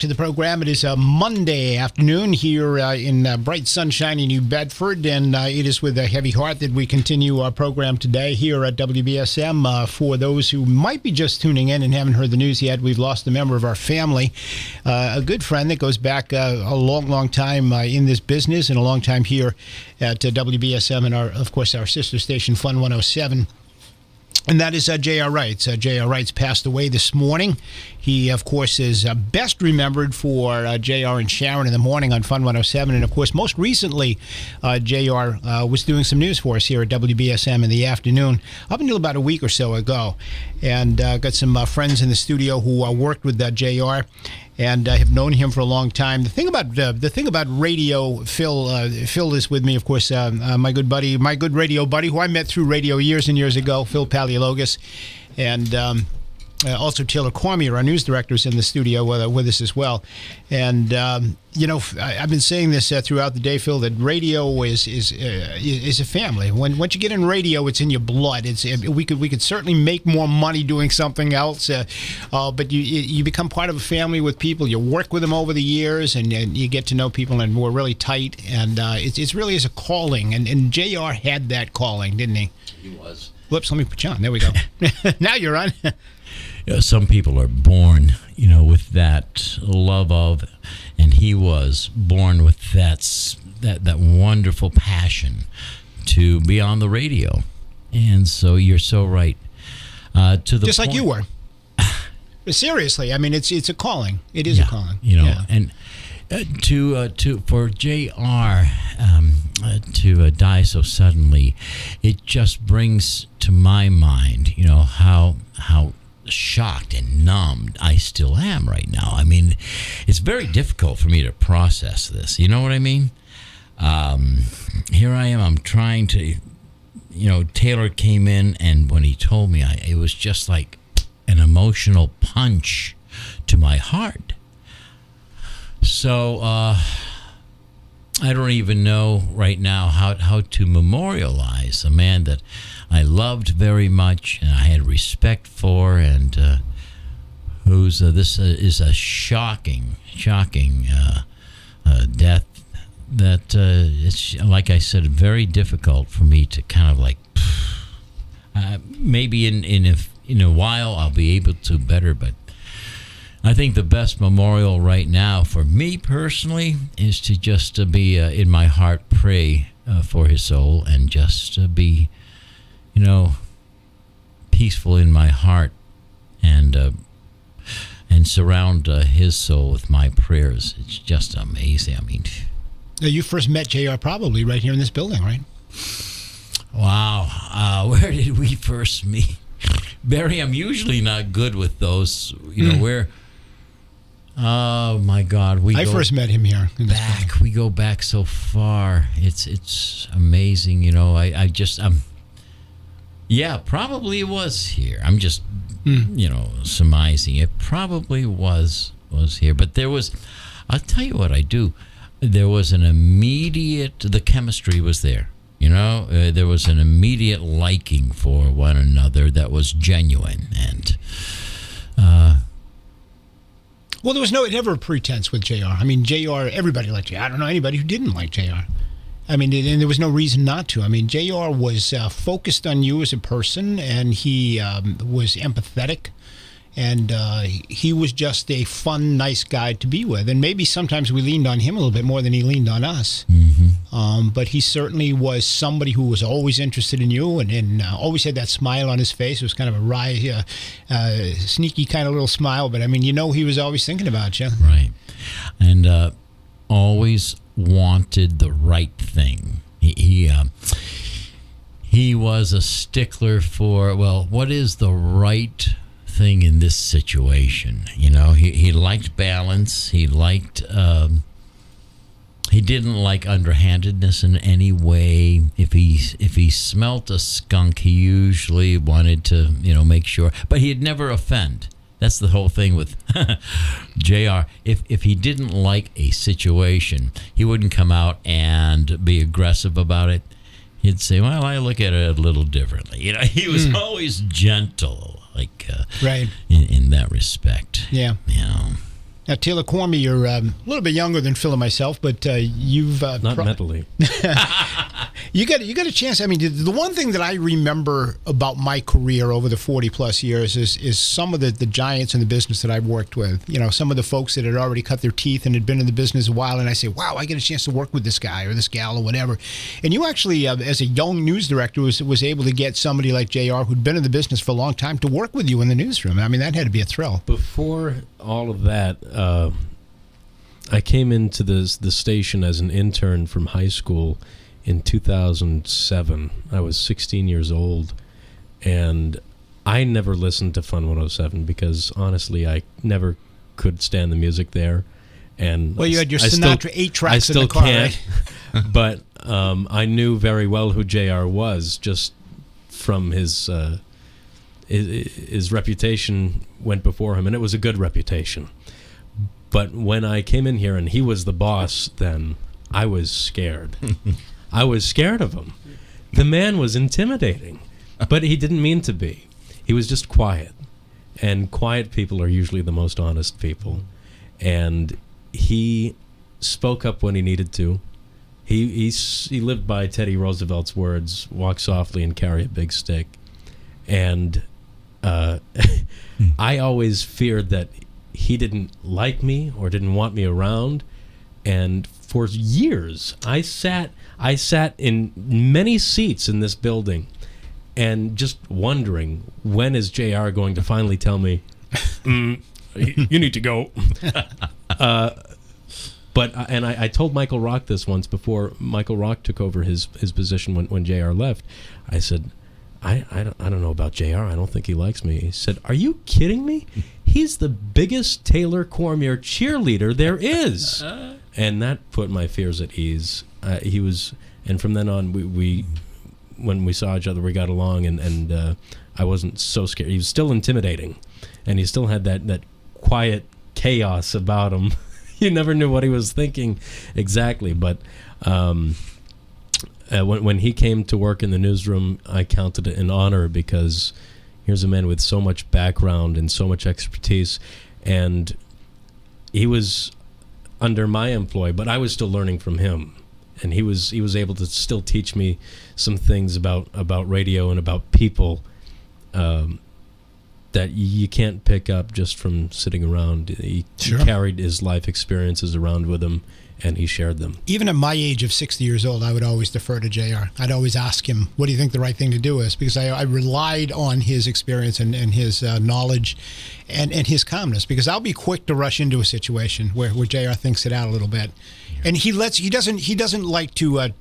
To the program. It is a Monday afternoon here in bright sunshiny New Bedford, and it is with a heavy heart that we continue our program today here at WBSM. For those who might be just tuning in and haven't heard the news yet, we've lost a member of our family, a good friend that goes back a long time in this business and a long time here at WBSM and, of course, our sister station, Fun 107. And that is J.R. Reitz. J.R. Reitz passed away this morning. He, of course, is best remembered for J.R. and Sharon in the morning on Fun 107. And, of course, most recently, J.R. was doing some news for us here at WBSM in the afternoon, up until about a week or so ago. And got some friends in the studio who worked with J.R. and have known him for a long time. The thing about radio, Phil is with me, of course, my good radio buddy, who I met through radio years and years ago, Phil Paleologos, and also Taylor Cormier, our news director, is in the studio with us as well. And I've been saying this throughout the day, Phil, that radio is a family. Once you get in radio, it's in your blood. We could certainly make more money doing something else, but you become part of a family with people. You work with them over the years, and you get to know people, and we're really tight. And it's really is a calling. And J.R. had that calling, didn't he? He was. Whoops, let me put you on. There we go. Now you're on. Some people are born, with that love of, and he was born with that wonderful passion to be on the radio. And so you're so right. To the just like you were. Seriously, I mean, it's a calling. It is a calling. And for JR to die so suddenly, it just brings to my mind, how shocked and numbed I still am right now. I mean, it's very difficult for me to process this. You know what I mean? Here I am. I'm trying to, Taylor came in, and when he told me, it was just like an emotional punch to my heart. So I don't even know right now how to memorialize a man that I loved very much and I had respect for, and this is a shocking death that it's, like I said, very difficult for me to kind of like maybe in a while I'll be able to better, but I think the best memorial right now for me personally is to just be in my heart pray for his soul, and just be peaceful in my heart, and surround his soul with my prayers. It's just amazing. I mean, you first met JR probably right here in this building, right? Wow. Where did we first meet? Barry, I'm usually not good with those, where... Oh my God! I first met him here. We go back so far. It's amazing. Probably it was here. I'm just surmising. It probably was here. But there was. I'll tell you what I do. There was an immediate. The chemistry was there. There was an immediate liking for one another that was genuine, and. Well, there was never a pretense with JR. I mean, JR, everybody liked JR. I don't know anybody who didn't like JR. I mean, and there was no reason not to. I mean, JR was focused on you as a person, and he was empathetic, and he was just a fun, nice guy to be with. And maybe sometimes we leaned on him a little bit more than he leaned on us. Mm-hmm. But he certainly was somebody who was always interested in you, and always had that smile on his face. It was kind of a wry, sneaky kind of little smile, but I mean, he was always thinking about you. Right. And always wanted the right thing. He was a stickler for, what is the right thing in this situation? He liked balance. He liked... He didn't like underhandedness in any way. If he smelt a skunk, he usually wanted to, make sure. But he'd never offend. That's the whole thing with JR. If he didn't like a situation, he wouldn't come out and be aggressive about it. He'd say, well, I look at it a little differently. He was always gentle, like right. in that respect. Yeah. Now, Taylor Cormier, you're a little bit younger than Phil and myself, but you've Not mentally. You got a chance. I mean, the one thing that I remember about my career over the 40-plus years is some of the giants in the business that I've worked with. You know, some of the folks that had already cut their teeth and had been in the business a while, and I say, wow, I get a chance to work with this guy or this gal or whatever. And you actually, as a young news director, was able to get somebody like JR, who'd been in the business for a long time, to work with you in the newsroom. I mean, that had to be a thrill. Before all of that, I came into the station as an intern from high school in 2007. I was 16 years old, and I never listened to Fun 107 because, honestly, I never could stand the music there. And well, you had your Sinatra 8 tracks in the car, can't, right? But I knew very well who JR was just from his reputation went before him, and it was a good reputation. But when I came in here and he was the boss, then I was scared. I was scared of him. The man was intimidating, but he didn't mean to be. He was just quiet, and quiet people are usually the most honest people. And he spoke up when he needed to. He lived by Teddy Roosevelt's words, walk softly and carry a big stick. And I always feared that he didn't like me or didn't want me around. And for years, I sat in many seats in this building and just wondering, when is JR going to finally tell me, you need to go? But I told Michael Rock this once before Michael Rock took over his position when JR left. I said, I don't know about JR. I don't think he likes me. He said, are you kidding me? He's the biggest Taylor Cormier cheerleader there is. And that put my fears at ease. He was, and from then on, we when we saw each other, we got along, and I wasn't so scared. He was still intimidating, and he still had that quiet chaos about him. You never knew what he was thinking exactly, but when he came to work in the newsroom, I counted it an honor, because here's a man with so much background and so much expertise, and he was under my employ, but I was still learning from him, and he was able to still teach me some things about radio and about people that you can't pick up just from sitting around. He carried his life experiences around with him, and he shared them. Even at my age of 60 years old, I would always defer to JR. I'd always ask him, what do you think the right thing to do is? Because I relied on his experience and his knowledge and his calmness, because I'll be quick to rush into a situation where JR thinks it out a little bit. Yeah. And he doesn't like to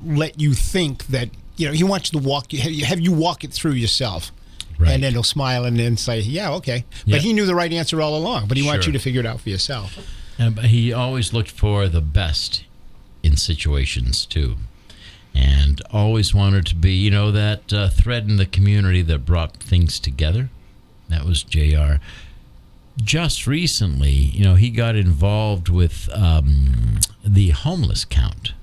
let you think that, he wants you to have you walk it through yourself. Right. And then he'll smile and then say, yeah, okay. But he knew the right answer all along, but he wants you to figure it out for yourself. But he always looked for the best in situations, too. And always wanted to be, that thread in the community that brought things together. That was JR. Just recently, he got involved with the homeless count.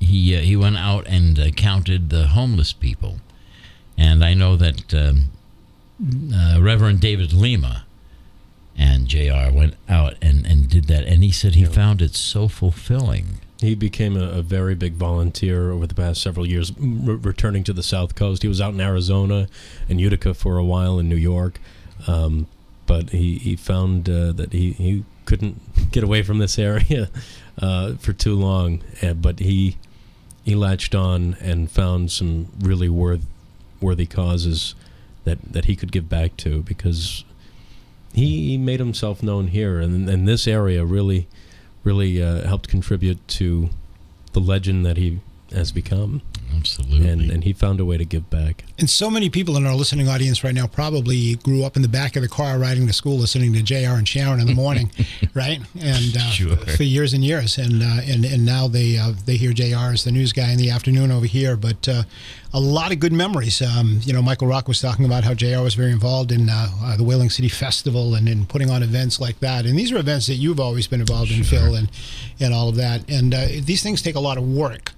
He went out and counted the homeless people. And I know that Reverend David Lima and JR went out and did that, and he said he found it so fulfilling. He became a very big volunteer over the past several years, returning to the South Coast. He was out in Arizona and Utica for a while, in New York, but he found that he couldn't get away from this area for too long, but he latched on and found some really worthy causes that he could give back to, because he made himself known here, and this area really helped contribute to the legend that he has become. Absolutely. And he found a way to give back. And so many people in our listening audience right now probably grew up in the back of the car riding to school listening to JR and Sharon in the morning, right? And for years and years. And now they hear JR as the news guy in the afternoon over here. But a lot of good memories. Michael Rock was talking about how JR was very involved in the Whaling City Festival and in putting on events like that. And these are events that you've always been involved in, Phil, and all of that. And these things take a lot of work.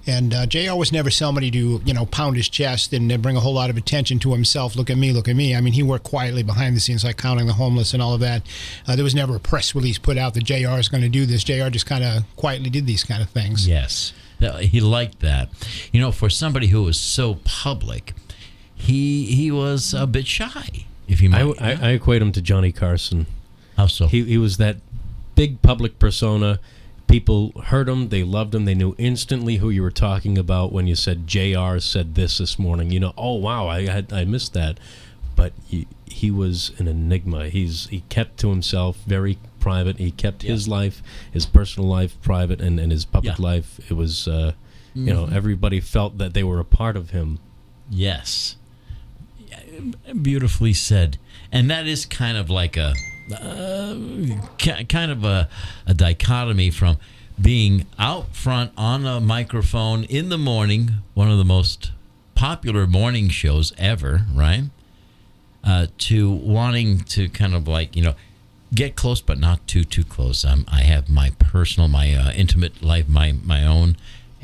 And JR was never somebody to, pound his chest and bring a whole lot of attention to himself. Look at me, look at me. I mean, he worked quietly behind the scenes, like counting the homeless and all of that. There was never a press release put out that JR is going to do this. JR just kind of quietly did these kind of things. Yes. He liked that. For somebody who was so public, he was a bit shy, if you might. I equate him to Johnny Carson. How so? He was that big public persona. People heard him, they loved him, they knew instantly who you were talking about when you said JR said this morning. Oh wow, I missed that. But he was an enigma. He kept to himself, very private. He kept his life, his personal life private, and his public life. It was everybody felt that they were a part of him. Yes. Beautifully said. And that is kind of like a dichotomy from being out front on a microphone in the morning, one of the most popular morning shows ever, right? To wanting to kind of get close, but not too close. I have my personal, my intimate life, my own.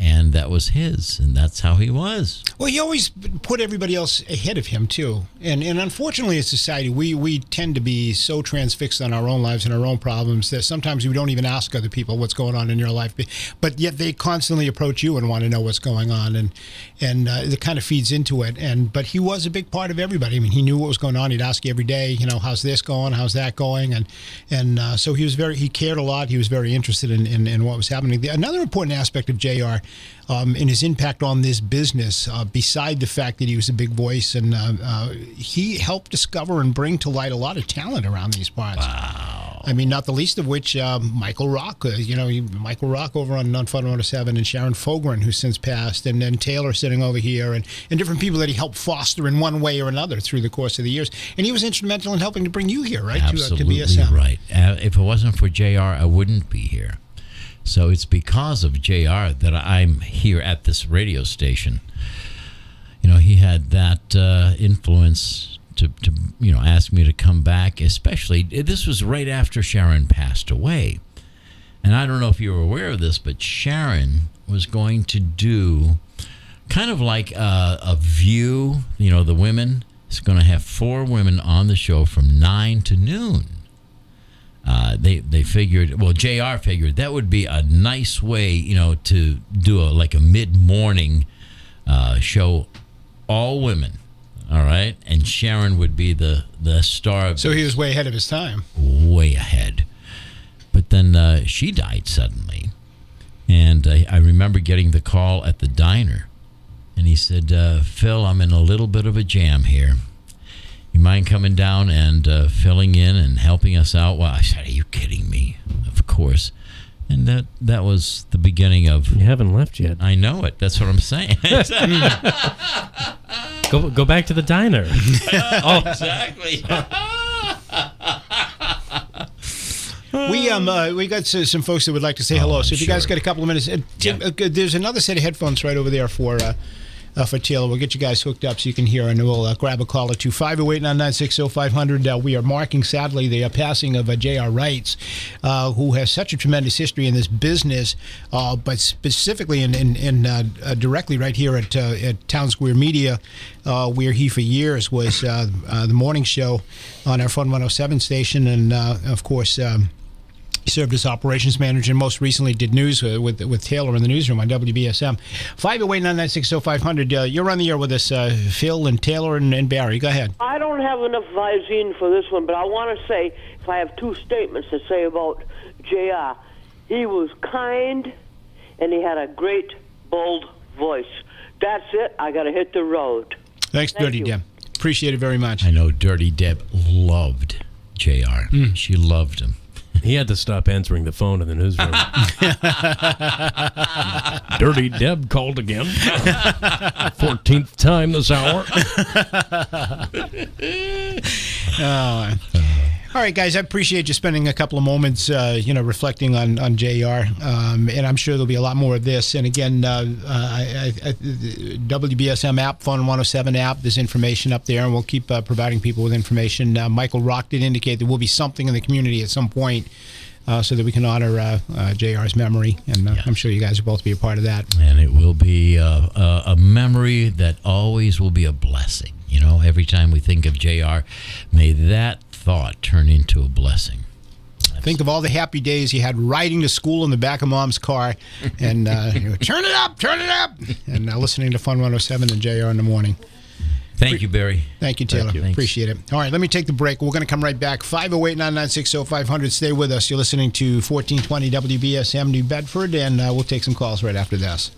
And that was his, and that's how he was. Well, he always put everybody else ahead of him, too. And unfortunately, as society, we tend to be so transfixed on our own lives and our own problems that sometimes we don't even ask other people what's going on in your life. But yet they constantly approach you and want to know what's going on, and it kind of feeds into it. But he was a big part of everybody. I mean, he knew what was going on. He'd ask you every day, how's this going? How's that going? And so he cared a lot. He was very interested in what was happening. Another important aspect of JR, in his impact on this business, beside the fact that he was a big voice, and he helped discover and bring to light a lot of talent around these parts. Wow. I mean, not the least of which Michael Rock, Michael Rock over on Fun 107, and Sharon Fogren, who's since passed, and then Taylor sitting over here, and different people that he helped foster in one way or another through the course of the years. And he was instrumental in helping to bring you here, right? Absolutely to BSM. Right. If it wasn't for JR, I wouldn't be here. So it's because of JR that I'm here at this radio station. He had that influence to ask me to come back, especially, this was right after Sharon passed away. And I don't know if you were aware of this, but Sharon was going to do kind of like a view, the women. It's going to have 4 women on the show from 9 to noon. They figured, JR figured that would be a nice way, to do a mid-morning show, all women, all right? And Sharon would be the star of So he was way ahead of his time. Way ahead. But then she died suddenly. And I remember getting the call at the diner. And he said, Phil, I'm in a little bit of a jam here. You mind coming down and filling in and helping us out? Well, I said, are you kidding me? Of course. And that was the beginning of... You haven't left yet. I know it. That's what I'm saying. Go back to the diner. Oh, exactly. We got some folks that would like to say hello. So if you guys got a couple of minutes, Tim, there's another set of headphones right over there for Taylor. We'll get you guys hooked up so you can hear, and we'll grab a call or two. 508-996-0500. We are marking, sadly, the passing of J.R. Reitz, who has such a tremendous history in this business, but specifically in directly right here at Townsquare Media, where he for years was the morning show on our Fun 107 station, and of course. He served as operations manager and most recently did news with Taylor in the newsroom on WBSM. 508-996-0500. You're on the air with us, Phil and Taylor and Barry. Go ahead. I don't have enough Visine for this one, but I want to say, if I have 2 statements to say about JR, he was kind and he had a great, bold voice. That's it. I got to hit the road. Thanks, Dirty Deb. Appreciate it very much. I know Dirty Deb loved JR. She loved him. He had to stop answering the phone in the newsroom. Dirty Deb called again. 14th time this hour. All right, guys, I appreciate you spending a couple of moments, reflecting on JR, and I'm sure there'll be a lot more of this. And again, WBSM app, Fun 107 app, there's information up there, and we'll keep providing people with information. Michael Rock did indicate there will be something in the community at some point so that we can honor JR's memory. And Yes. I'm sure you guys will both be a part of that. And it will be a memory that always will be a blessing. You know, every time we think of JR, may that thought turn into a blessing. Think of all the happy days he had riding to school in the back of Mom's car and turn it up, and listening to Fun 107 and JR in the morning. Thank you, Barry. Thank you, Taylor. Thank you. Thanks. Appreciate it. All right, let me take the break. We're going to come right back. 508-996-0500. Stay with us. You're listening to 1420 WBSM New Bedford, and we'll take some calls right after this.